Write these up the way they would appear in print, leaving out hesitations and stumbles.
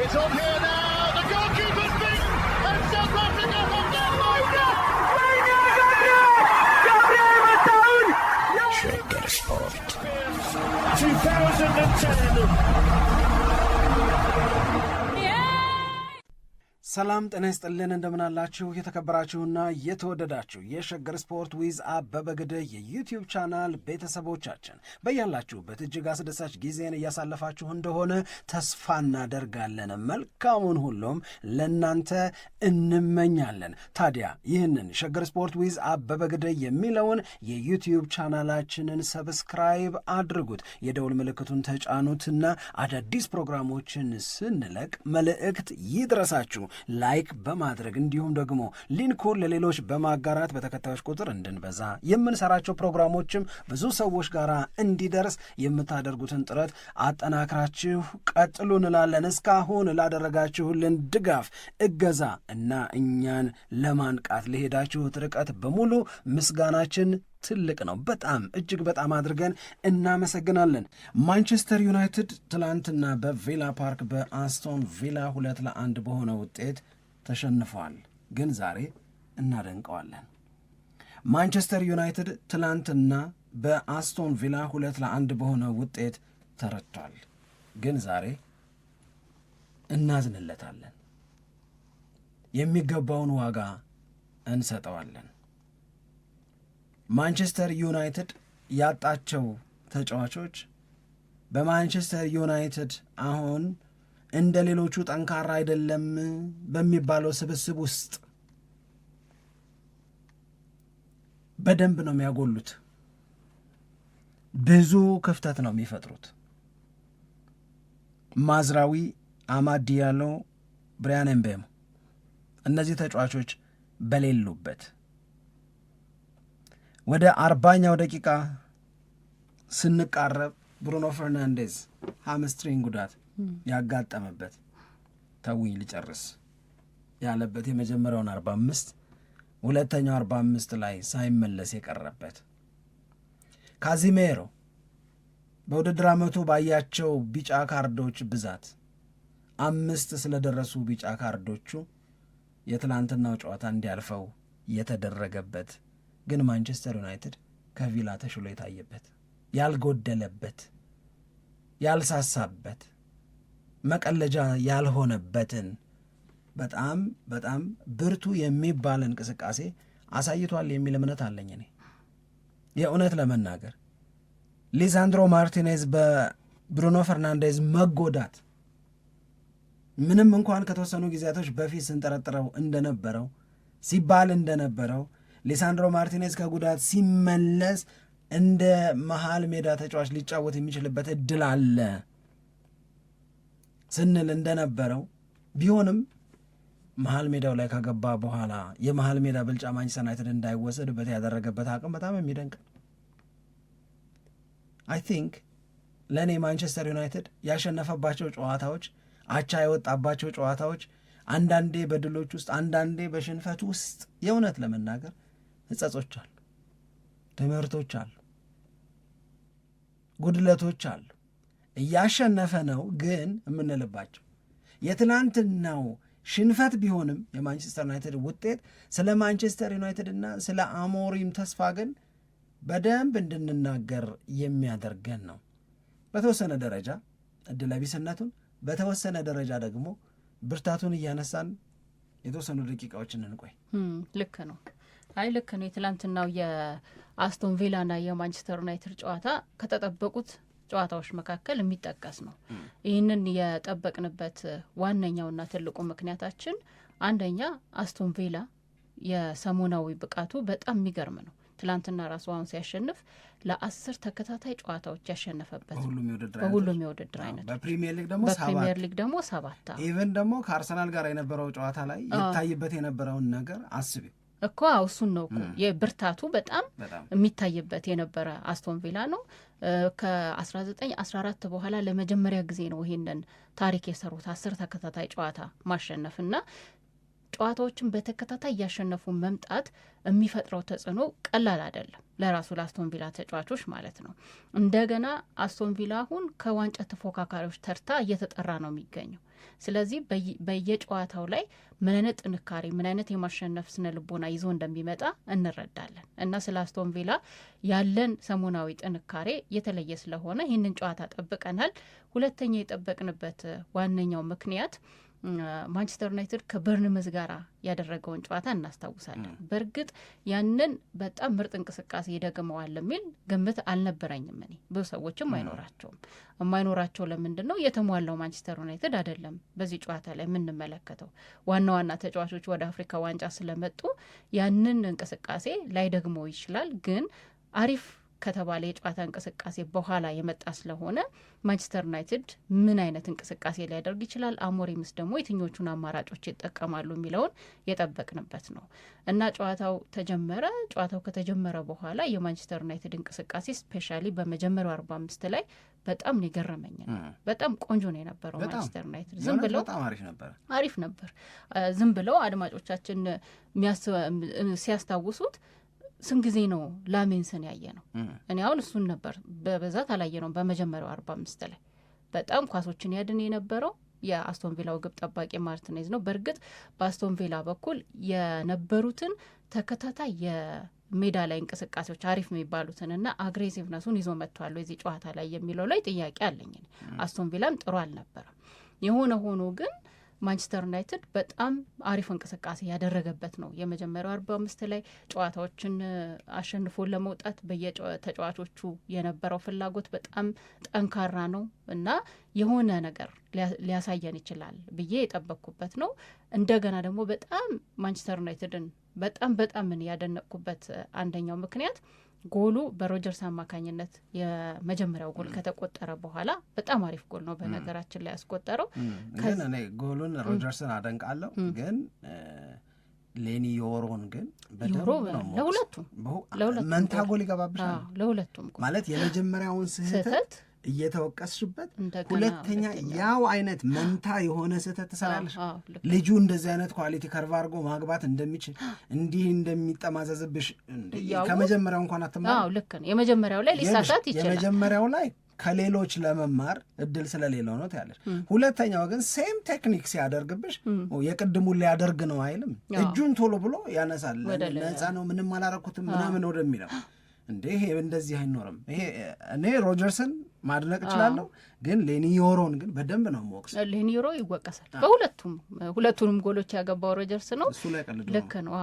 It's on here now. The goalkeeper's beaten, and South Africa have done Shakespeare Sport 2010. ሰላም ጤና ይስጥልን እንደምናላችሁ የተከበራችሁና የተወደዳችሁ የሸገር ስፖርት ዊዝ አበበ ግደይ የዩቲዩብ ቻናል ቤተሰቦቻችን በያላችሁበት እጅግ አስደሳች ጊዜን እያሳለፋችሁ እንደሆነ ተስፋ እናደርጋለን። መልካሙን ሁሉም ለናንተ እንመኛለን። ታዲያ ይህንን ሸገር ስፖርት ዊዝ አበበ ግደይ የሚለውን የዩቲዩብ ቻናላችንን ሰብስክራይብ አድርጉት፣ የደውል ምልክቱን ተጫኑትና አዳዲስ ፕሮግራሞችን ስንለቅ መልእክት ይድረሳችሁ። ላይክ በማድረግ እንዲሁም ደግሞ ሊንኩን ለሌሎች በማጋራት በተከታዮች ቁጥር እንድንበዛ የምንሰራቸው ፕሮግራሞችም ብዙ ሰዎች ጋር እንዲደርስ የምታደርጉትን ጥረት አጠናክራችሁ ቀጥሉ እንላለን። እስካሁን ላደረጋችሁልን ድጋፍ፣ እገዛ እና እኛን ለማንቃት ለሄዳችሁት ርቀት በሙሉ ምስጋናችን ትልቅ ነው። በጣም እጅግ በጣም አድርገን እናመሰግናለን። ማንቸስተር ዩናይትድ ትላንትና በቪላ ፓርክ በአስቶን ቪላ 2-1 በሆነ ውጤት ተሸንፏል። ግን ዛሬ እናደንቀዋለን። ማንቸስተር ዩናይትድ ትላንትና በአስቶን ቪላ 2-1 በሆነ ውጤት ተረቷል። ግን ዛሬ እናዝንለታለን። የሚገባውን ዋጋ እንሰጠዋለን። ማንቸስተር ዩናይትድ ያጣቸው ተጫዋቾች በማንቸስተር ዩናይትድ አሁን እንደ ሌሎቹ ጠንካራ አይደለም በሚባለው ስብስብ ውስጥ በደንብ ነው የሚያጎሉት። ብዙ ክፍተት ነው የሚፈጥሩት። ማዝራዊ፣ አማድ ዲያሎ፣ ብሪያን ኤምቤሞ እነዚህ ተጫዋቾች በሌሉበት ወደ 40ኛው ደቂቃ ስንቃረብ ብሩኖ ፈርናንዴዝ ሃምስትሪንግ ጉዳት ያጋጠመበት ተውኝ ልጨርስ ያለበት የመጀመሪያውን 45 ሁለተኛው 45 ላይ ሳይመለስ የቀረበት ካዚሜሮ በውድድር ዓመቱ ባያቸው ቢጫ ካርዶች ብዛት 5 ስለደረሱ ቢጫ ካርዶቹ የትላንትናው ጨዋታ እንዲያልፈው የተደረገበት ግን ማንቸስተር ዩናይትድ ከቪላ ተሽሎ የታየበት ያልጎደለበት ያልሳሳበት መቀለጃ ያልሆነበትን በጣም በጣም ብርቱ የሚባል እንቅስቃሴ አሳይቷል የሚል እምነት አለኝ። እኔ የእውነት ለመናገር ሊሳንድሮ ማርቲኔዝ በብሩኖ ፈርናንዴዝ መጎዳት ምንም እንኳን ከተወሰኑ ጊዜያቶች በፊት ስንጠረጥረው እንደነበረው ሲባል እንደነበረው ሊሳንድሮ ማርቲኔዝ ከጉዳት ሲመለስ እንደ መሃል ሜዳ ተጫዋች ሊጫወት የሚችልበት እድል አለ ስንል እንደነበረው ቢሆንም መሃል ሜዳው ላይ ከገባ በኋላ የመሃል ሜዳ ብልጫ ማንቸስተር ዩናይትድ እንዳይወሰድበት ያደረገበት አቅም በጣም የሚደንቅ። አይ ቲንክ ለእኔ ማንቸስተር ዩናይትድ ያሸነፈባቸው ጨዋታዎች፣ አቻ የወጣባቸው ጨዋታዎች፣ አንዳንዴ በድሎች ውስጥ አንዳንዴ በሽንፈት ውስጥ የእውነት ለመናገር ሕጸጾች አሉ፣ ትምህርቶች አሉ፣ ጉድለቶች አሉ። እያሸነፈ ነው ግን የምንልባቸው የትናንትናው ሽንፈት ቢሆንም የማንቸስተር ዩናይትድ ውጤት ስለ ማንቸስተር ዩናይትድ እና ስለ አሞሪም ተስፋ ግን በደንብ እንድንናገር የሚያደርገን ነው። በተወሰነ ደረጃ ዕድለቢስነቱን፣ በተወሰነ ደረጃ ደግሞ ብርታቱን እያነሳን የተወሰኑ ደቂቃዎችን እንቆይ። ልክ ነው። አይ ልክ ነው። የትላንትናው የአስቶን ቪላና የማንቸስተር ዩናይትድ ጨዋታ ከተጠበቁት ጨዋታዎች መካከል የሚጠቀስ ነው። ይህንን የጠበቅንበት ዋነኛውና ትልቁ ምክንያታችን አንደኛ አስቶን ቪላ የሰሞናዊ ብቃቱ በጣም የሚገርም ነው። ትላንትና ራሱ አሁን ሲያሸንፍ ለ10 ተከታታይ ጨዋታዎች ያሸነፈበት በሁሉም የውድድር አይነት በፕሪሚየር ሊግ ደግሞ 7 ኢቨን ደግሞ ከአርሰናል ጋር የነበረው ጨዋታ ላይ ይታይበት የነበረውን ነገር አስቢው እኮ እሱን ነው እኮ የብርታቱ በጣም የሚታይበት የነበረ አስቶን ቪላ ነው። ከ1914 በኋላ ለመጀመሪያ ጊዜ ነው ይሄንን ታሪክ የሰሩት 10 ተከታታይ ጨዋታ ማሸነፍና ጨዋታዎችን በተከታታይ እያሸነፉ መምጣት የሚፈጥረው ተጽዕኖ ቀላል አይደለም ለራሱ ለአስቶን ቪላ ተጫዋቾች ማለት ነው። እንደገና አስቶን ቪላ አሁን ከዋንጫ ተፎካካሪዎች ተርታ እየተጠራ ነው የሚገኘው። ስለዚህ በየጨዋታው ላይ ምን አይነት ጥንካሬ ምን አይነት የማሸነፍ ስነ ልቦና ይዞ እንደሚመጣ እንረዳለን እና ስለ አስቶን ቪላ ያለን ሰሞናዊ ጥንካሬ የተለየ ስለሆነ ይህንን ጨዋታ ጠብቀናል። ሁለተኛ የጠበቅንበት ዋነኛው ምክንያት ማንቸስተር ዩናይትድ ከበርንመዝ ጋር ያደረገውን ጨዋታ እናስታውሳለን። በእርግጥ ያንን በጣም ምርጥ እንቅስቃሴ ይደግመዋል የሚል ግምት አልነበረኝም እኔ። ብዙ ሰዎችም አይኖራቸውም። የማይኖራቸው ለምንድን ነው? የተሟላው ማንቸስተር ዩናይትድ አይደለም በዚህ ጨዋታ ላይ የምንመለከተው። ዋና ዋና ተጫዋቾች ወደ አፍሪካ ዋንጫ ስለመጡ ያንን እንቅስቃሴ ላይ ደግሞ ይችላል ግን አሪፍ ከተባለ የጨዋታ እንቅስቃሴ በኋላ የመጣ ስለሆነ ማንቸስተር ዩናይትድ ምን አይነት እንቅስቃሴ ሊያደርግ ይችላል፣ አሞሪምስ ደግሞ የትኞቹን አማራጮች ይጠቀማሉ የሚለውን የጠበቅንበት ነው እና ጨዋታው ተጀመረ። ጨዋታው ከተጀመረ በኋላ የማንቸስተር ዩናይትድ እንቅስቃሴ ስፔሻሊ በመጀመሪያው 45 ላይ በጣም ነው የገረመኝ። በጣም ቆንጆ ነው የነበረው ማንቸስተር ዩናይትድ። ዝም ብለው አሪፍ ነበር። ዝም ብለው አድማጮቻችን ሲያስታውሱት ስንት ጊዜ ነው ላሜንስን ያየ ነው? እኔ አሁን እሱን ነበር በብዛት አላየ ነው። በመጀመሪያው 45 ላይ በጣም ኳሶችን ያድን የነበረው የአስቶን ቪላው ግብ ጠባቂ ማርቲኔዝ ነው። በእርግጥ በአስቶን ቪላ በኩል የነበሩትን ተከታታይ የሜዳ ላይ እንቅስቃሴዎች አሪፍ የሚባሉትን እና አግሬሲቭነሱን ይዞ መጥቷል የዚህ ጨዋታ ላይ የሚለው ላይ ጥያቄ አለኝ። አስቶን ቪላም ጥሩ አልነበረም። የሆነ ሆኖ ግን ማንቸስተር ዩናይትድ በጣም አሪፍ እንቅስቃሴ ያደረገበት ነው። የመጀመሪያው 45 ላይ ጨዋታዎችን አሸንፎ ለመውጣት በየተጫዋቾቹ የነበረው ፍላጎት በጣም ጠንካራ ነው እና የሆነ ነገር ሊያሳየን ይችላል ብዬ የጠበቅኩበት ነው። እንደገና ደግሞ በጣም ማንቸስተር ዩናይትድን በጣም ምን ያደነቅኩበት አንደኛው ምክንያት ጎሉ በሮጀርስ አማካኝነት የመጀመሪያው ጎል ከተቆጠረ በኋላ በጣም አሪፍ ጎል ነው በነገራችን ላይ ያስቆጠረው። ግን እኔ ጎሉን ሮጀርስን አደንቃለሁ፣ ግን ሌኒ ዮሮን ግን ለሁለቱም መንታ ጎል ይገባብሻል። ለሁለቱም ማለት የመጀመሪያውን ስህተት እየተወቀስሽበት ሁለተኛ ያው አይነት መንታ የሆነ ስህተት ትሰራለሽ። ልጁ እንደዚህ አይነት ኳሊቲ ከርቭ አድርጎ ማግባት እንደሚችል እንዲህ እንደሚጠማዘዝብሽ ከመጀመሪያው እንኳን አትማር። ልክ ነው። የመጀመሪያው ላይ ሊሳሳት ይችላል። የመጀመሪያው ላይ ከሌሎች ለመማር እድል ስለሌለው ነው ትያለሽ። ሁለተኛው ግን ሴም ቴክኒክ ሲያደርግብሽ የቅድሙን ሊያደርግ ነው አይልም። እጁን ቶሎ ብሎ ያነሳል። ነፃ ነው ምንም አላረኩትም ምናምን ወደሚለው እንዴ ይሄ እንደዚህ አይኖርም። ይሄ እኔ ሮጀርስን ማድነቅ እችላለሁ፣ ግን ሌኒዮሮን ግን በደንብ ነው የምወቅስ። ሌኒዮሮ ይወቀሳል። ሁለቱንም ጎሎች ያገባው ሮጀርስ ነው። እሱ ላይ ቀልድ ልክ ነው።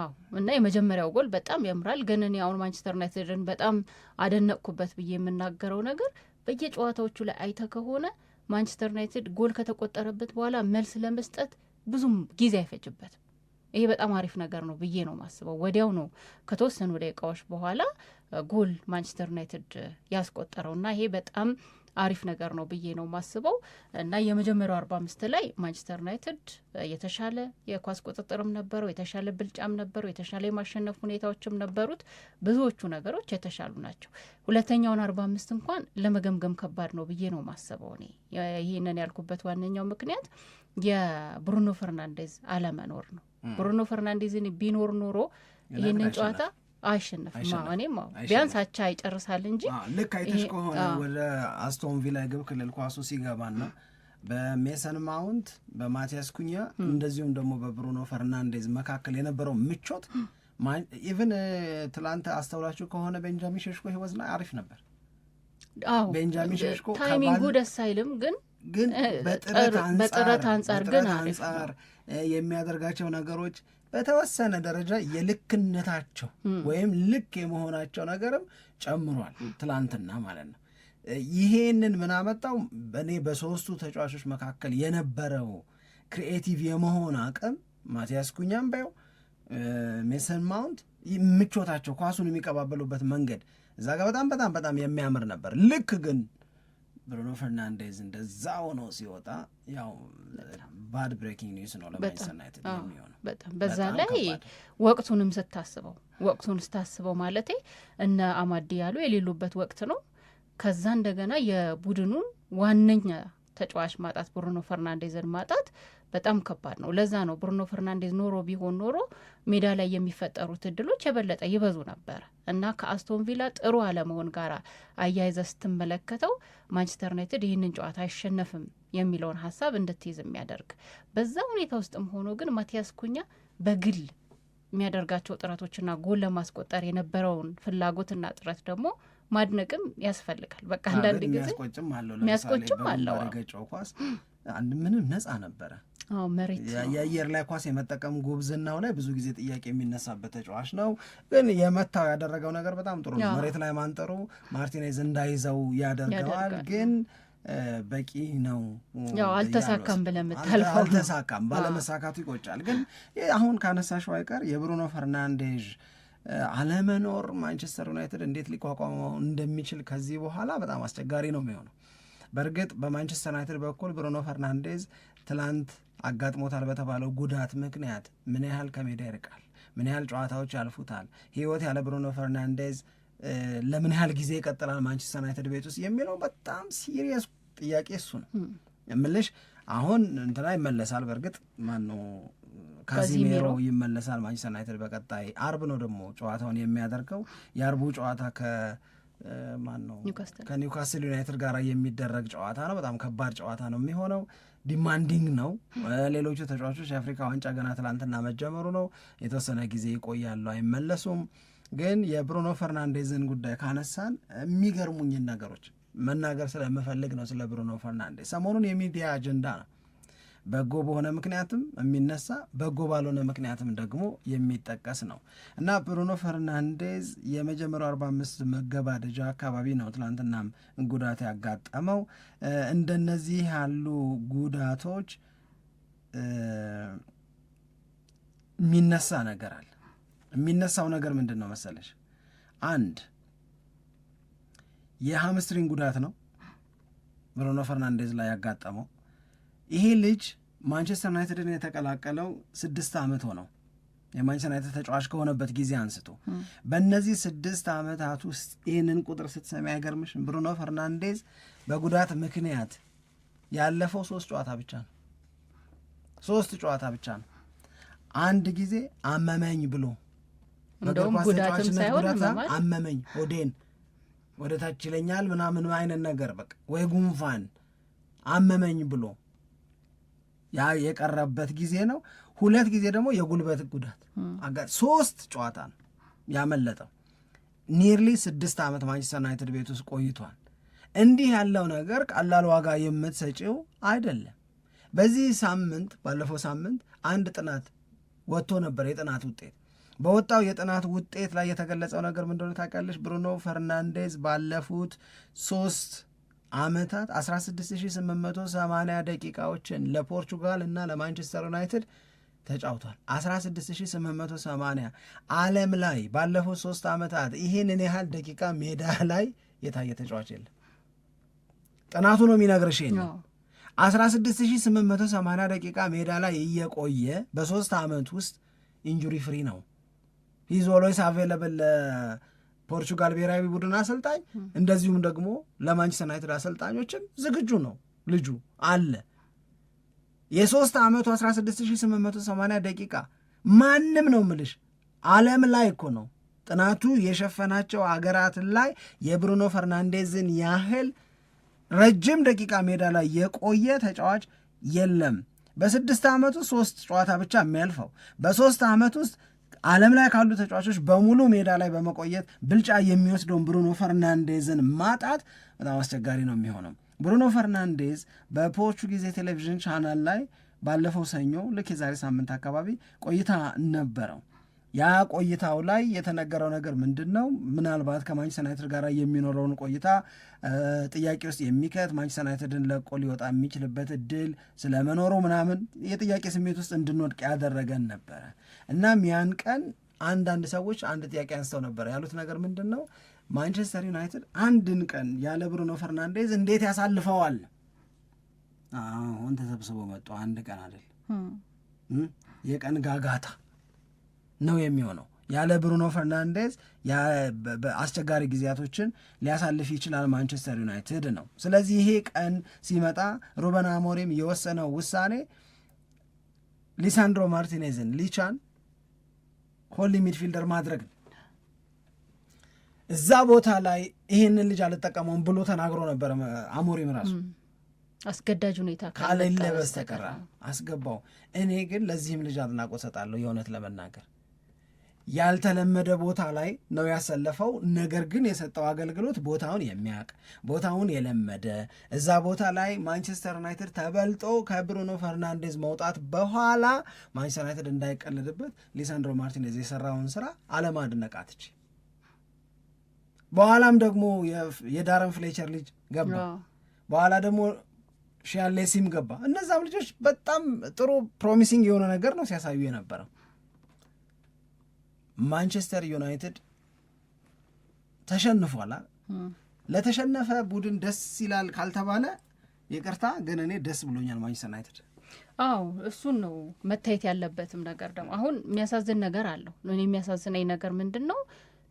እና የመጀመሪያው ጎል በጣም ያምራል። ግን እኔ አሁን ማንቸስተር ዩናይትድን በጣም አደነቅኩበት ብዬ የምናገረው ነገር በየጨዋታዎቹ ላይ አይተ ከሆነ ማንቸስተር ዩናይትድ ጎል ከተቆጠረበት በኋላ መልስ ለመስጠት ብዙም ጊዜ አይፈጅበትም። ይሄ በጣም አሪፍ ነገር ነው ብዬ ነው ማስበው። ወዲያው ነው ከተወሰኑ ደቂቃዎች በኋላ ጎል ማንቸስተር ዩናይትድ ያስቆጠረውና ይሄ በጣም አሪፍ ነገር ነው ብዬ ነው ማስበው እና የመጀመሪያው 45 ላይ ማንቸስተር ዩናይትድ የተሻለ የኳስ ቁጥጥርም ነበረው፣ የተሻለ ብልጫም ነበረው፣ የተሻለ የማሸነፍ ሁኔታዎችም ነበሩት። ብዙዎቹ ነገሮች የተሻሉ ናቸው። ሁለተኛውን 45 እንኳን ለመገምገም ከባድ ነው ብዬ ነው ማስበው። እኔ ይህንን ያልኩበት ዋነኛው ምክንያት የብሩኖ ፈርናንዴዝ አለመኖር ነው። ብሩኖ ፈርናንዴዝን ቢኖር ኖሮ ይህንን ጨዋታ አይሸነፍም። እኔም ቢያንስ አቻ ይጨርሳል እንጂ ልክ አይተሽ ከሆነ ወደ አስቶን ቪላ ግብ ክልል ኳሱ ሲገባና በሜሰን ማውንት በማቲያስ ኩኛ እንደዚሁም ደግሞ በብሩኖ ፈርናንዴዝ መካከል የነበረው ምቾት ኢቭን ትላንት አስተውላችሁ ከሆነ ቤንጃሚን ሼሽኮ ህይወት ላይ አሪፍ ነበር። ቤንጃሚን ሼሽኮ ታይሚንጉ ደስ አይልም፣ ግን በጥረት አንጻር ግን የሚያደርጋቸው ነገሮች በተወሰነ ደረጃ የልክነታቸው ወይም ልክ የመሆናቸው ነገርም ጨምሯል ትላንትና ማለት ነው። ይሄንን ምን አመጣው? እኔ በሶስቱ ተጫዋቾች መካከል የነበረው ክሪኤቲቭ የመሆን አቅም ማቲያስ ኩኛም ባየው ሜሰን ማውንት ምቾታቸው ኳሱን የሚቀባበሉበት መንገድ እዛ ጋር በጣም የሚያምር ነበር። ልክ ግን ብሩኖ ፈርናንዴዝ እንደዛው ነው ሲወጣ ያው ባድ ብሬኪንግ ኒውስ ነው ለማንቸስተር ዩናይትድ የሚሆነው። በዛ ላይ ወቅቱን ስታስበው ማለቴ እነ አማዲ ያሉ የሌሉበት ወቅት ነው። ከዛ እንደገና የቡድኑን ዋነኛ ተጫዋች ማጣት ብሩኖ ፈርናንዴዝን ማጣት በጣም ከባድ ነው። ለዛ ነው ብሩኖ ፈርናንዴዝ ኖሮ ቢሆን ኖሮ ሜዳ ላይ የሚፈጠሩት እድሎች የበለጠ ይበዙ ነበር እና ከአስቶን ቪላ ጥሩ አለመሆን ጋር አያይዘ ስትመለከተው ማንቸስተር ዩናይትድ ይህንን ጨዋታ አይሸነፍም የሚለውን ሀሳብ እንድትይዝ የሚያደርግ በዛ ሁኔታ ውስጥም ሆኖ ግን ማቲያስ ኩኛ በግል የሚያደርጋቸው ጥረቶችና ጎል ለማስቆጠር የነበረውን ፍላጎትና ጥረት ደግሞ ማድነቅም ያስፈልጋል። በቃ አንዳንድ ጊዜ የሚያስቆጭም አለው። ኳስ ምንም ነፃ ነበረ። መሬት የአየር ላይ ኳስ የመጠቀም ጉብዝናው ላይ ብዙ ጊዜ ጥያቄ የሚነሳበት ተጫዋች ነው። ግን የመታው ያደረገው ነገር በጣም ጥሩ ነው። መሬት ላይ ማንጠሩ ማርቲኔዝ እንዳይዘው ያደርገዋል። ግን በቂ ነው። ያው አልተሳካም ብለህ የምታልፈው አልተሳካም፣ ባለመሳካቱ ይቆጫል። ግን አሁን ካነሳሽው አይቀር የብሩኖ ፈርናንዴዝ አለመኖር ማንቸስተር ዩናይትድ እንዴት ሊቋቋመው እንደሚችል ከዚህ በኋላ በጣም አስቸጋሪ ነው የሚሆነው። በእርግጥ በማንቸስተር ዩናይትድ በኩል ብሩኖ ፈርናንዴዝ ትላንት አጋጥሞታል በተባለው ጉዳት ምክንያት ምን ያህል ከሜዳ ይርቃል፣ ምን ያህል ጨዋታዎች ያልፉታል፣ ህይወት ያለ ብሩኖ ፈርናንዴዝ ለምን ያህል ጊዜ ይቀጥላል ማንቸስተር ዩናይትድ ቤት ውስጥ የሚለው በጣም ሲሪየስ ጥያቄ እሱ ነው የምልሽ። አሁን እንትና ይመለሳል፣ በእርግጥ ማነው ካዚሜሮ ይመለሳል ማንቸስተር ዩናይትድ በቀጣይ አርብ ነው ደግሞ ጨዋታውን የሚያደርገው። የአርቡ ጨዋታ ከኒውካስል ዩናይትድ ጋር የሚደረግ ጨዋታ ነው። በጣም ከባድ ጨዋታ ነው የሚሆነው፣ ዲማንዲንግ ነው። ሌሎቹ ተጫዋቾች የአፍሪካ ዋንጫ ገና ትላንትና መጀመሩ ነው፣ የተወሰነ ጊዜ ይቆያሉ፣ አይመለሱም። ግን የብሩኖ ፈርናንዴዝን ጉዳይ ካነሳን የሚገርሙኝን ነገሮች መናገር ስለምፈልግ ነው ስለ ብሩኖ ፈርናንዴዝ። ሰሞኑን የሚዲያ አጀንዳ ነው፣ በጎ በሆነ ምክንያትም የሚነሳ በጎ ባልሆነ ምክንያትም ደግሞ የሚጠቀስ ነው እና ብሩኖ ፈርናንዴዝ የመጀመሪያው 45 መገባደጃ አካባቢ ነው ትላንትናም ጉዳት ያጋጠመው። እንደነዚህ ያሉ ጉዳቶች የሚነሳ ነገር አለ። የሚነሳው ነገር ምንድን ነው መሰለሽ? አንድ የሃምስትሪንግ ጉዳት ነው ብሩኖ ፈርናንዴዝ ላይ ያጋጠመው። ይሄ ልጅ ማንቸስተር ዩናይትድን የተቀላቀለው 6 ዓመት ሆነው የማንቸስተር ዩናይትድ ተጫዋች ከሆነበት ጊዜ አንስቶ። በእነዚህ 6 ዓመታት ውስጥ ይህንን ቁጥር ስትሰሚ አይገርምሽ? ብሩኖ ፈርናንዴዝ በጉዳት ምክንያት ያለፈው 3 ጨዋታ ብቻ ነው። 3 ጨዋታ ብቻ ነው። አንድ ጊዜ አመመኝ ብሎ እንደውም ጉዳትም ሳይሆን አመመኝ ሆዴን ወደ ታች ይለኛል ምናምን አይነት ነገር በቃ ወይ ጉንፋን አመመኝ ብሎ ያ የቀረበት ጊዜ ነው። 2 ጊዜ ደግሞ የጉልበት ጉዳት 3 ጨዋታ ነው ያመለጠው። ኒርሊ 6 ዓመት ማንቸስተር ዩናይትድ ቤት ውስጥ ቆይቷል። እንዲህ ያለው ነገር ቀላል ዋጋ የምትሰጪው አይደለም። በዚህ ሳምንት ባለፈው ሳምንት አንድ ጥናት ወጥቶ ነበር። የጥናት ውጤት በወጣው የጥናት ውጤት ላይ የተገለጸው ነገር ምንድነው ታውቃለች? ብሩኖ ፈርናንዴዝ ባለፉት 3 ዓመታት 16880 ደቂቃዎችን ለፖርቹጋል እና ለማንቸስተር ዩናይትድ ተጫውቷል። 16880 ዓለም ላይ ባለፉት 3 ዓመታት ይህንን ያህል ደቂቃ ሜዳ ላይ የታየ ተጫዋች የለም። ጥናቱ ነው የሚነግርሽ ነው። 16880 ደቂቃ ሜዳ ላይ እየቆየ በ3 ዓመት ውስጥ ኢንጁሪ ፍሪ ነው። ሂዝ ኦልዌይስ አቬለብል ለፖርቹጋል ብሔራዊ ቡድን አሰልጣኝ እንደዚሁም ደግሞ ለማንቸስተር ዩናይትድ አሰልጣኞችም ዝግጁ ነው። ልጁ አለ። የ3 ዓመቱ 16880 ደቂቃ ማንም ነው ምልሽ ዓለም ላይ እኮ ነው ጥናቱ የሸፈናቸው አገራት ላይ የብሩኖ ፈርናንዴዝን ያህል ረጅም ደቂቃ ሜዳ ላይ የቆየ ተጫዋች የለም። በ6 ዓመት ውስጥ 3 ጨዋታ ብቻ የሚያልፈው በ3 ዓመት ውስጥ ዓለም ላይ ካሉ ተጫዋቾች በሙሉ ሜዳ ላይ በመቆየት ብልጫ የሚወስደውን ብሩኖ ፈርናንዴዝን ማጣት በጣም አስቸጋሪ ነው የሚሆነው። ብሩኖ ፈርናንዴዝ በፖርቹጊዝ ቴሌቪዥን ቻናል ላይ ባለፈው ሰኞ ልክ የዛሬ ሳምንት አካባቢ ቆይታ ነበረው። ያ ቆይታው ላይ የተነገረው ነገር ምንድን ነው? ምናልባት ከማንቸስተር ዩናይትድ ጋር የሚኖረውን ቆይታ ጥያቄ ውስጥ የሚከት ማንቸስተር ዩናይትድን ለቆ ሊወጣ የሚችልበት እድል ስለመኖሩ ምናምን የጥያቄ ስሜት ውስጥ እንድንወድቅ ያደረገን ነበረ። እናም ያን ቀን አንዳንድ ሰዎች አንድ ጥያቄ አንስተው ነበር። ያሉት ነገር ምንድን ነው? ማንቸስተር ዩናይትድ አንድን ቀን ያለ ብሩኖ ፈርናንዴዝ እንዴት ያሳልፈዋል? አሁን ተሰብስበው መጡ። አንድ ቀን አይደል፣ የቀን ጋጋታ ነው የሚሆነው። ያለ ብሩኖ ፈርናንዴዝ አስቸጋሪ ጊዜያቶችን ሊያሳልፍ ይችላል ማንቸስተር ዩናይትድ ነው። ስለዚህ ይሄ ቀን ሲመጣ ሩበን አሞሪም የወሰነው ውሳኔ ሊሳንድሮ ማርቲኔዝን ሊቻን ሆሊ ሚድፊልደር ማድረግ ነው። እዛ ቦታ ላይ ይህንን ልጅ አልጠቀመውም ብሎ ተናግሮ ነበረ አሞሪም ራሱ አስገዳጅ ሁኔታ ካለለ በስተቀር አስገባው። እኔ ግን ለዚህም ልጅ አድናቆት ሰጣለሁ። የእውነት ለመናገር ያልተለመደ ቦታ ላይ ነው ያሰለፈው። ነገር ግን የሰጠው አገልግሎት ቦታውን የሚያውቅ ቦታውን የለመደ እዛ ቦታ ላይ ማንቸስተር ዩናይትድ ተበልጦ ከብሩኖ ፈርናንዴዝ መውጣት በኋላ ማንቸስተር ዩናይትድ እንዳይቀልድበት ሊሳንድሮ ማርቲኔዝ የሰራውን ስራ አለማድነቃትች። በኋላም ደግሞ የዳረን ፍሌቸር ልጅ ገባ፣ በኋላ ደግሞ ሺያሌሲም ገባ። እነዛም ልጆች በጣም ጥሩ ፕሮሚሲንግ የሆነ ነገር ነው ሲያሳዩ የነበረው። ማንቸስተር ዩናይትድ ተሸንፏል። ለተሸነፈ ቡድን ደስ ይላል ካልተባለ ይቅርታ፣ ግን እኔ ደስ ብሎኛል ማንቸስተር ዩናይትድ። አዎ እሱን ነው መታየት ያለበትም ነገር። ደግሞ አሁን የሚያሳዝን ነገር አለው። እኔ የሚያሳዝነኝ ነገር ምንድን ነው?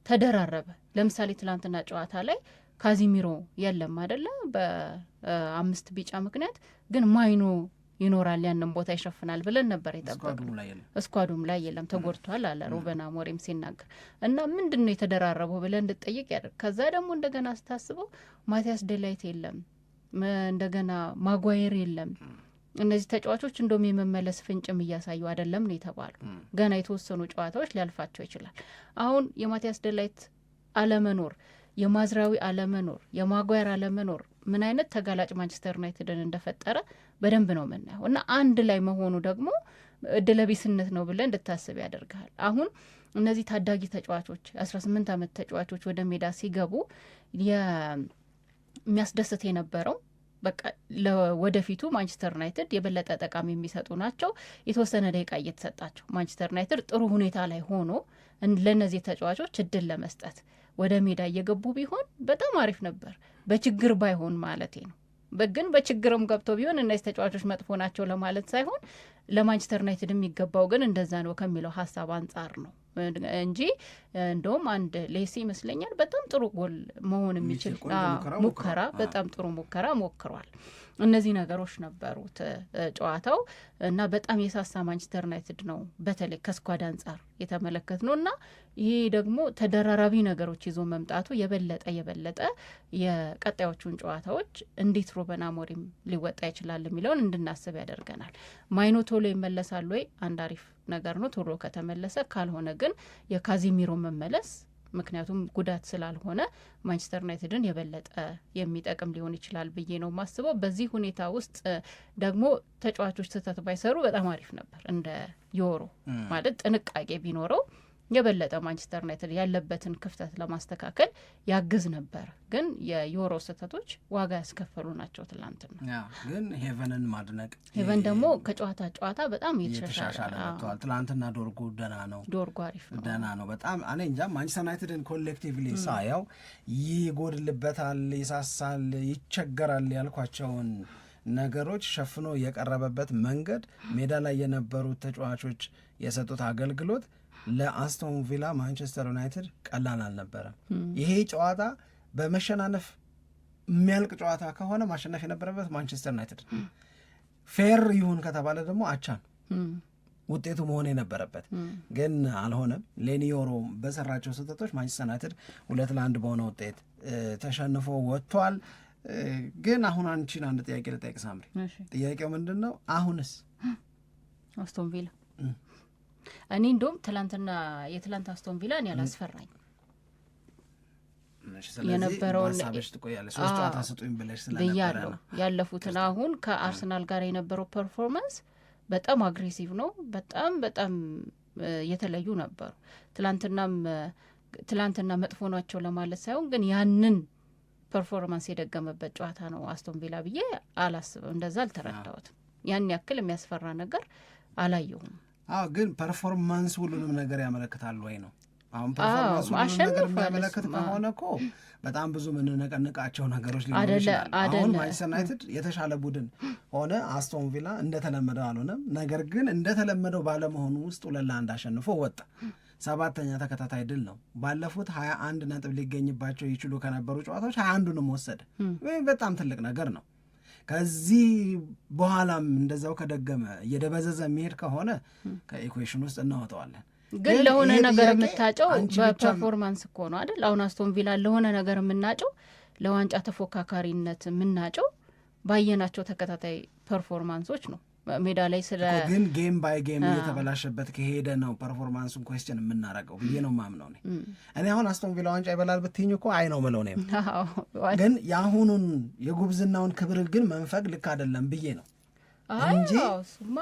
ተደራረበ። ለምሳሌ ትላንትና ጨዋታ ላይ ካዚሚሮ የለም አይደለ? በ5 ቢጫ ምክንያት ግን ማይኖ ይኖራል ያንን ቦታ ይሸፍናል ብለን ነበር የጠበቅነው። እስኳዱም ላይ የለም ተጎድቷል አለ ሩበን አሞሪም ሲናገር። እና ምንድን ነው የተደራረበው ብለን እንድጠይቅ ያደርግ። ከዛ ደግሞ እንደገና ስታስበው ማቲያስ ዴላይት የለም፣ እንደገና ማጓየር የለም። እነዚህ ተጫዋቾች እንደውም የመመለስ ፍንጭም እያሳዩ አይደለም ነው የተባሉ። ገና የተወሰኑ ጨዋታዎች ሊያልፋቸው ይችላል። አሁን የማቲያስ ዴላይት አለመኖር፣ የማዝራዊ አለመኖር፣ የማጓየር አለመኖር ምን አይነት ተጋላጭ ማንቸስተር ዩናይትድን እንደፈጠረ በደንብ ነው የምናየው። እና አንድ ላይ መሆኑ ደግሞ እድለቢስነት ነው ብለን እንድታስብ ያደርግሃል። አሁን እነዚህ ታዳጊ ተጫዋቾች 18 ዓመት ተጫዋቾች ወደ ሜዳ ሲገቡ የሚያስደስት የነበረው በቃ ለወደፊቱ ማንቸስተር ዩናይትድ የበለጠ ጠቃሚ የሚሰጡ ናቸው። የተወሰነ ደቂቃ እየተሰጣቸው ማንቸስተር ዩናይትድ ጥሩ ሁኔታ ላይ ሆኖ ለእነዚህ ተጫዋቾች እድል ለመስጠት ወደ ሜዳ እየገቡ ቢሆን በጣም አሪፍ ነበር። በችግር ባይሆን ማለቴ ነው። ግን በችግርም ገብቶ ቢሆን እነዚህ ተጫዋቾች መጥፎ ናቸው ለማለት ሳይሆን ለማንቸስተር ዩናይትድ የሚገባው ግን እንደዛ ነው ከሚለው ሀሳብ አንጻር ነው እንጂ እንደውም አንድ ሌሲ ይመስለኛል በጣም ጥሩ ጎል መሆን የሚችል ሙከራ፣ በጣም ጥሩ ሙከራ ሞክሯል። እነዚህ ነገሮች ነበሩት ጨዋታው እና በጣም የሳሳ ማንቸስተር ዩናይትድ ነው በተለይ ከስኳድ አንጻር የተመለከት ነው። እና ይሄ ደግሞ ተደራራቢ ነገሮች ይዞ መምጣቱ የበለጠ የቀጣዮቹን ጨዋታዎች እንዴት ሩበን አሞሪም ሊወጣ ይችላል የሚለውን እንድናስብ ያደርገናል። ማይኖ ቶሎ ይመለሳል ወይ? አንድ አሪፍ ነገር ነው ቶሎ ከተመለሰ። ካልሆነ ግን የካዚሚሮ መመለስ ምክንያቱም ጉዳት ስላልሆነ ማንቸስተር ዩናይትድን የበለጠ የሚጠቅም ሊሆን ይችላል ብዬ ነው ማስበው። በዚህ ሁኔታ ውስጥ ደግሞ ተጫዋቾች ስህተት ባይሰሩ በጣም አሪፍ ነበር። እንደ ዮሮ ማለት ጥንቃቄ ቢኖረው የበለጠ ማንቸስተር ዩናይትድ ያለበትን ክፍተት ለማስተካከል ያግዝ ነበር። ግን የዮሮ ስህተቶች ዋጋ ያስከፈሉ ናቸው። ትላንትና ግን ሄቨንን ማድነቅ፣ ሄቨን ደግሞ ከጨዋታ ጨዋታ በጣም የተሻሻለ መጥተዋል። ትላንትና ዶርጉ ደህና ነው፣ ዶርጉ አሪፍ ነው፣ ደህና ነው በጣም። እኔ እንጃ ማንቸስተር ዩናይትድን ኮሌክቲቭሊ ሳያው ይጎድልበታል፣ ይሳሳል፣ ይቸገራል ያልኳቸውን ነገሮች ሸፍኖ የቀረበበት መንገድ፣ ሜዳ ላይ የነበሩት ተጫዋቾች የሰጡት አገልግሎት ለአስቶን ቪላ ማንቸስተር ዩናይትድ ቀላል አልነበረም። ይሄ ጨዋታ በመሸናነፍ የሚያልቅ ጨዋታ ከሆነ ማሸነፍ የነበረበት ማንቸስተር ዩናይትድ፣ ፌር ይሁን ከተባለ ደግሞ አቻ ነው ውጤቱ መሆን የነበረበት፣ ግን አልሆነም። ሌኒዮሮ በሰራቸው ስህተቶች ማንቸስተር ዩናይትድ 2-1 በሆነ ውጤት ተሸንፎ ወጥቷል። ግን አሁን አንቺን አንድ ጥያቄ ልጠይቅ ሳምሪ። ጥያቄው ምንድን ነው? አሁንስ አስቶን ቪላ እኔ እንደውም የትላንት አስቶን ቪላ እኔ አላስፈራኝ የነበረውን ሶስት ጨዋታ ስጡኝ ብለሽ ስለነበረ ነው ያለፉትን። አሁን ከአርሰናል ጋር የነበረው ፐርፎርማንስ በጣም አግሬሲቭ ነው። በጣም የተለዩ ነበሩ። ትላንትና መጥፎ ናቸው ለማለት ሳይሆን ግን ያንን ፐርፎርማንስ የደገመበት ጨዋታ ነው አስቶን ቪላ ብዬ አላስብም። እንደዛ አልተረዳሁትም። ያን ያክል የሚያስፈራ ነገር አላየሁም። ግን ፐርፎርማንስ ሁሉንም ነገር ያመለክታል ወይ ነው? አሁን ፐርፎርማንስ ሁሉንም ነገር የሚያመለክት ከሆነ እኮ በጣም ብዙ የምንነቀንቃቸው ነገሮች ሊሆኑ ይችላል። አሁን ማንቸስተር ዩናይትድ የተሻለ ቡድን ሆነ፣ አስቶን ቪላ እንደተለመደው አልሆነም። ነገር ግን እንደተለመደው ባለመሆኑ ውስጥ 2-1 አሸንፎ ወጣ። 7ኛ ተከታታይ ድል ነው። ባለፉት 21 ነጥብ ሊገኝባቸው ይችሉ ከነበሩ ጨዋታዎች 21ዱንም ወሰደ። በጣም ትልቅ ነገር ነው። ከዚህ በኋላም እንደዛው ከደገመ እየደበዘዘ የሚሄድ ከሆነ ከኢኩዌሽን ውስጥ እናወጣዋለን። ግን ለሆነ ነገር የምታጨው በፐርፎርማንስ እኮ ነው አይደል? አሁን አስቶን ቪላ ለሆነ ነገር የምናጨው ለዋንጫ ተፎካካሪነት የምናጨው ባየናቸው ተከታታይ ፐርፎርማንሶች ነው። ሜዳ ላይ ግን ጌም ባይ ጌም እየተበላሸበት ከሄደ ነው ፐርፎርማንሱን ኩዌስችን የምናረገው ብዬ ነው ማምነው። እኔ አሁን አስቶን ቪላ ዋንጫ ይበላል ብትኝ እኮ አይ ነው ምለው ነው። ግን የአሁኑን የጉብዝናውን ክብር ግን መንፈግ ልክ አይደለም ብዬ ነው እንጂ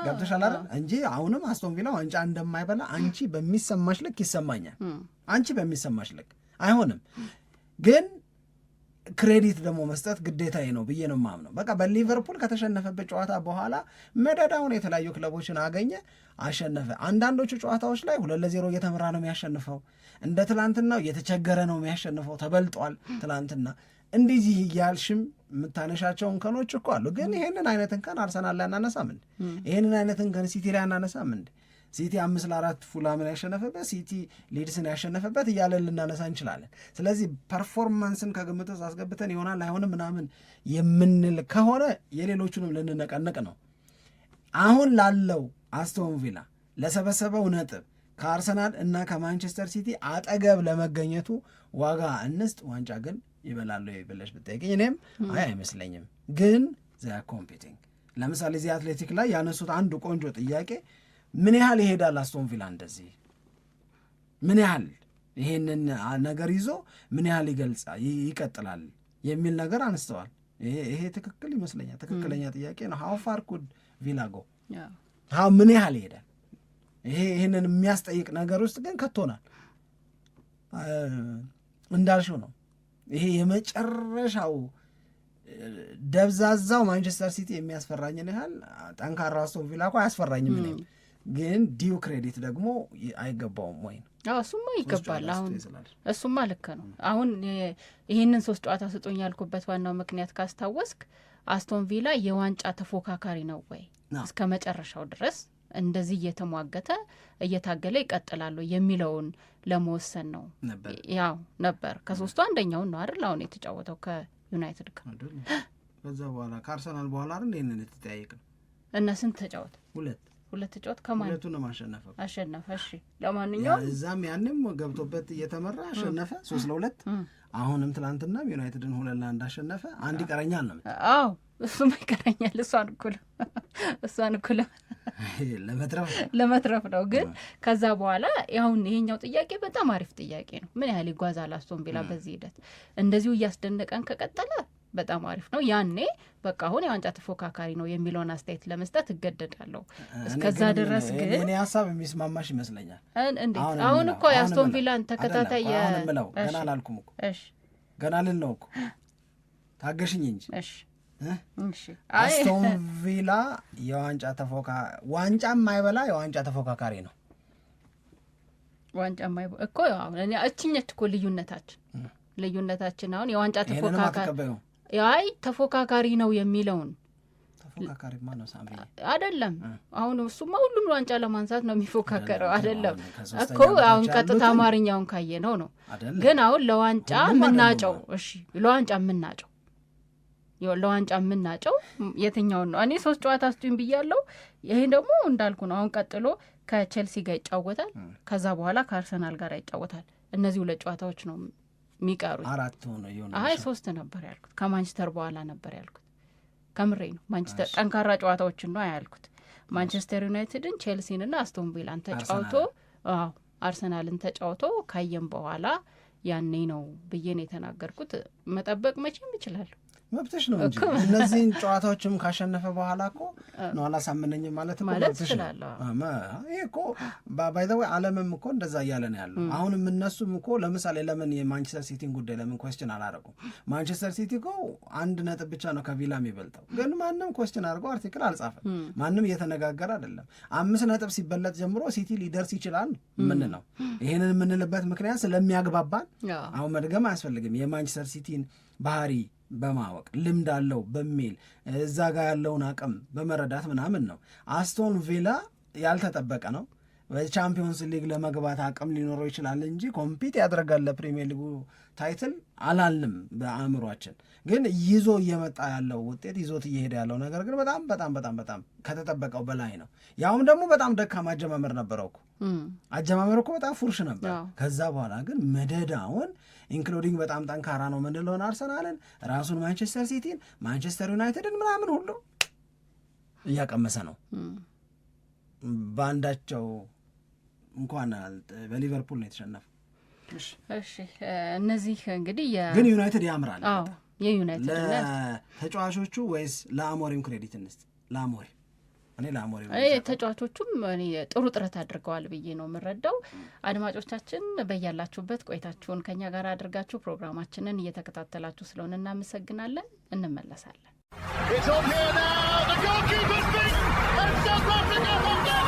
ገብቶሻል አይደል? እንጂ አሁንም አስቶን ቪላ ዋንጫ እንደማይበላ አንቺ በሚሰማሽ ልክ ይሰማኛል። አንቺ በሚሰማሽ ልክ አይሆንም። ግን ክሬዲት ደግሞ መስጠት ግዴታዬ ነው ብዬ ነው የማምነው። በቃ በሊቨርፑል ከተሸነፈበት ጨዋታ በኋላ መደዳውን የተለያዩ ክለቦችን አገኘ፣ አሸነፈ። አንዳንዶቹ ጨዋታዎች ላይ 2-0 እየተመራ ነው የሚያሸንፈው። እንደ ትላንትናው እየተቸገረ ነው የሚያሸንፈው። ተበልጧል ትላንትና። እንደዚህ እያልሽም የምታነሻቸው እንከኖች እኮ አሉ። ግን ይሄንን አይነት እንከን አርሰናል ላይ አናነሳም እንዴ? ይሄንን አይነት እንከን ሲቲ ላይ አናነሳም እንዴ? ሲቲ 5-4 ፉላምን ያሸነፈበት፣ ሲቲ ሊድስን ያሸነፈበት እያለን ልናነሳ እንችላለን። ስለዚህ ፐርፎርማንስን ከግምት ውስጥ አስገብተን ይሆናል አይሆንም ምናምን የምንል ከሆነ የሌሎቹንም ልንነቀንቅ ነው። አሁን ላለው አስቶን ቪላ ለሰበሰበው ነጥብ ከአርሰናል እና ከማንቸስተር ሲቲ አጠገብ ለመገኘቱ ዋጋ እንስጥ። ዋንጫ ግን ይበላሉ ብለሽ ብጠይቅኝ እኔም አይመስለኝም። ግን ዚያ ኮምፒቲንግ ለምሳሌ እዚህ አትሌቲክ ላይ ያነሱት አንዱ ቆንጆ ጥያቄ ምን ያህል ይሄዳል አስቶን ቪላ እንደዚህ ምን ያህል ይሄንን ነገር ይዞ ምን ያህል ይቀጥላል የሚል ነገር አንስተዋል። ይሄ ትክክል ይመስለኛል። ትክክለኛ ጥያቄ ነው። ሃው ፋር ኩድ ቪላ ጎ ምን ያህል ይሄዳል? ይሄንን የሚያስጠይቅ ነገር ውስጥ ግን ከቶናል። እንዳልሽው ነው። ይሄ የመጨረሻው ደብዛዛው ማንቸስተር ሲቲ የሚያስፈራኝን ያህል ጠንካራ አስቶን ቪላ እኮ አያስፈራኝም። እኔም ግን ዲው ክሬዲት ደግሞ አይገባውም ወይ? እሱማ ይገባል። አሁን እሱማ ልክ ነው። አሁን ይህንን 3 ጨዋታ ስጡኝ ያልኩበት ዋናው ምክንያት ካስታወስክ አስቶን ቪላ የዋንጫ ተፎካካሪ ነው ወይ እስከ መጨረሻው ድረስ እንደዚህ እየተሟገተ እየታገለ ይቀጥላሉ የሚለውን ለመወሰን ነው። ያው ነበር ከ3ቱ አንደኛውን ነው አይደል አሁን የተጫወተው ከዩናይትድ ጋር። ከዛ በኋላ ከአርሰናል በኋላ አይደል ይሄንን የተጠያየቀ እና ስንት ተጫወተ? ሁለት ተጫወተ። ከማን ሁለቱን ነው አሸነፈ። እሺ ለማንኛውም እዛም ያንም ገብቶበት እየተመራ አሸነፈ 3-2። አሁንም ትናንትና ዩናይትድን 2-1 አሸነፈ። አንድ ይቀረኛል ነው። አዎ እሱም ይቀረኛል። እሷን እኩል ለመትረፍ ነው። ግን ከዛ በኋላ አሁን ይሄኛው ጥያቄ በጣም አሪፍ ጥያቄ ነው። ምን ያህል ይጓዛል አስቶን ቪላ በዚህ ሂደት? እንደዚሁ እያስደነቀን ከቀጠለ በጣም አሪፍ ነው። ያኔ በቃ አሁን የዋንጫ ተፎካካሪ ነው የሚለውን አስተያየት ለመስጠት እገደዳለሁ። እስከዛ ድረስ ግን እኔ ሀሳብ የሚስማማሽ ይመስለኛል። አሁን እኮ የአስቶን ቪላን ተከታታይ ምለው ገና አላልኩም እኮ ገና ልል ነው እኮ ታገሽኝ እንጂ አስቶን ቪላ ዋንጫ የማይበላ የዋንጫ ተፎካካሪ ነው። ዋንጫ የማይበላ እኮ እችኘት እኮ ልዩነታችን አሁን የዋንጫ ተፎካካሪ ነው የሚለውን ተፎካካሪማ ነው ሳምሪ አይደለም። አሁን እሱማ ሁሉም ዋንጫ ለማንሳት ነው የሚፎካከረው አይደለም እኮ። አሁን ቀጥታ አማርኛውን ካየ ነው። ግን አሁን ለዋንጫ የምናጨው ለዋንጫ የምናጨው የትኛውን ነው? እኔ 3 ጨዋታ ስጡኝ ብያለሁ። ይሄ ደግሞ እንዳልኩ ነው። አሁን ቀጥሎ ከቼልሲ ጋር ይጫወታል። ከዛ በኋላ ከአርሰናል ጋር ይጫወታል። እነዚህ 2 ጨዋታዎች ነው የሚቀሩት። 4 ሆነ ይሆናል። 3 ነበር ያልኩት። ከማንቸስተር በኋላ ነበር ያልኩት። ከምሬ ነው። ማንቸስተር ጠንካራ ጨዋታዎችን ነው ያልኩት። ማንቸስተር ዩናይትድን፣ ቼልሲንና አስቶን ቪላን ተጫውቶ አርሰናልን ተጫውቶ ካየም በኋላ ያኔ ነው ብዬ ነው የተናገርኩት። መጠበቅ መቼም ይችላል፣ መብትሽ ነው እንጂ እነዚህን ጨዋታዎችም ካሸነፈ በኋላ እኮ ነው አላሳመነኝም ማለት ይችላል። ይሄ እኮ ባይ ዘ ወይ ዓለምም እኮ እንደዛ እያለ ነው ያለው። አሁንም እነሱም እኮ ለምሳሌ ለምን የማንቸስተር ሲቲን ጉዳይ ለምን ኮስችን አላደረጉም? ማንቸስተር ሲቲ እኮ 1 ነጥብ ብቻ ነው ከቪላ የሚበልጠው፣ ግን ማንም ኮስችን አድርገው አርቲክል አልጻፈም። ማንም እየተነጋገረ አይደለም። 5 ነጥብ ሲበለጥ ጀምሮ ሲቲ ሊደርስ ይችላል ምን ነው። ይሄንን የምንልበት ምክንያት ስለሚያግባባን አሁን መድገም አያስፈልግም። የማንቸስተር ሲቲን ባህሪ በማወቅ ልምድ አለው በሚል እዛ ጋር ያለውን አቅም በመረዳት ምናምን ነው። አስቶን ቪላ ያልተጠበቀ ነው በቻምፒዮንስ ሊግ ለመግባት አቅም ሊኖረው ይችላል እንጂ ኮምፒት ያደርጋል ለፕሪሚየር ሊጉ ታይትል አላልንም በአእምሯችን። ግን ይዞ እየመጣ ያለው ውጤት ይዞት እየሄደ ያለው ነገር ግን በጣም በጣም በጣም በጣም ከተጠበቀው በላይ ነው። ያውም ደግሞ በጣም ደካማ አጀማመር ነበረው እኮ አጀማመር እኮ በጣም ፉርሽ ነበር። ከዛ በኋላ ግን መደዳውን ኢንክሉዲንግ በጣም ጠንካራ ነው ምንለውን አርሰናልን፣ ራሱን ማንቸስተር ሲቲን፣ ማንቸስተር ዩናይትድን ምናምን ሁሉ እያቀመሰ ነው። በአንዳቸው እንኳን በሊቨርፑል ነው የተሸነፈው። እሺ እነዚህ እንግዲህ ግን ዩናይትድ ያምራል። የዩናይትድ ለተጫዋቾቹ ወይስ ለአሞሪም ክሬዲት እንስጥ? ለአሞሪም ተጫዋቾቹም ጥሩ ጥረት አድርገዋል ብዬ ነው የምረዳው። አድማጮቻችን በያላችሁበት ቆይታችሁን ከኛ ጋር አድርጋችሁ ፕሮግራማችንን እየተከታተላችሁ ስለሆነ እናመሰግናለን። እንመለሳለን። It's on here now. The goalkeeper's beaten, and South Africa have done